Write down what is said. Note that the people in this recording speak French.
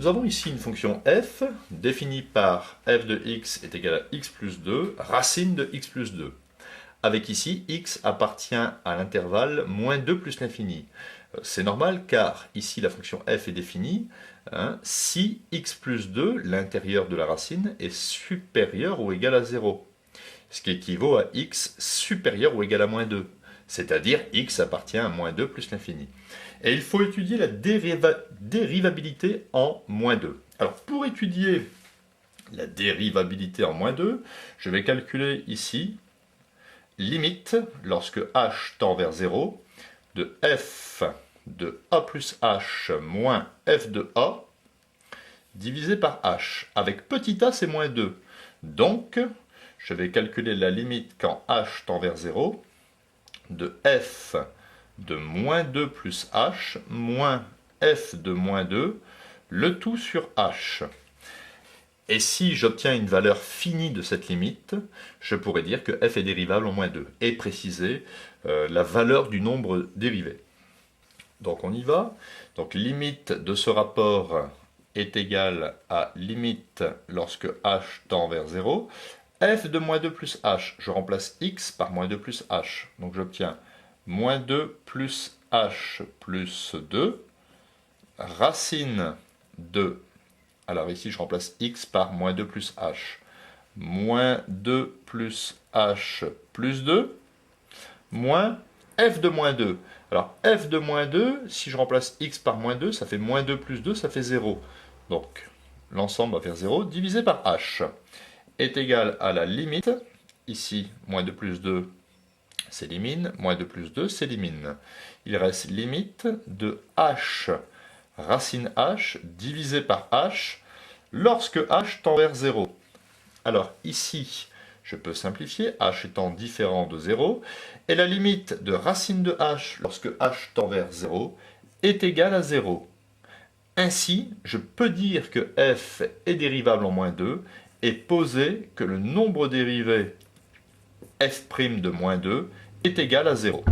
Nous avons ici une fonction f définie par f de x est égal à x plus 2, racine de x plus 2. Avec ici, x appartient à l'intervalle moins 2 plus l'infini. C'est normal car ici la fonction f est définie si x plus 2, l'intérieur de la racine, est supérieur ou égal à 0. Ce qui équivaut à x supérieur ou égal à moins 2. C'est-à-dire x appartient à moins 2 plus l'infini. Et il faut étudier la dérivabilité en moins 2. Alors pour étudier la dérivabilité en moins 2, je vais calculer ici limite, lorsque h tend vers 0, de f de a plus h moins f de a divisé par h. Avec petit a, c'est moins 2. Donc, je vais calculer la limite quand h tend vers 0 de f de moins 2 plus h moins f de moins 2, le tout sur h. Et si j'obtiens une valeur finie de cette limite, je pourrais dire que f est dérivable en moins 2 et préciser la valeur du nombre dérivé. Donc on y va. Donc limite de ce rapport est égale à limite lorsque h tend vers 0. f de moins 2 plus h, je remplace x par moins 2 plus h. Donc j'obtiens moins 2 plus h plus 2, racine de, alors ici je remplace x par moins 2 plus h, moins 2 plus h plus 2, moins f de moins 2. Alors f de moins 2, si je remplace x par moins 2, ça fait moins 2 plus 2, ça fait 0. Donc l'ensemble va faire 0, divisé par h, est égal à la limite, ici moins 2 plus 2, s'élimine, moins 2 plus 2 s'élimine. Il reste limite de h racine h divisé par h lorsque h tend vers 0. Alors ici, je peux simplifier, h étant différent de 0, et la limite de racine de h lorsque h tend vers 0 est égale à 0. Ainsi, je peux dire que f est dérivable en moins 2 et poser que le nombre dérivé f' de moins 2 est égal à 0.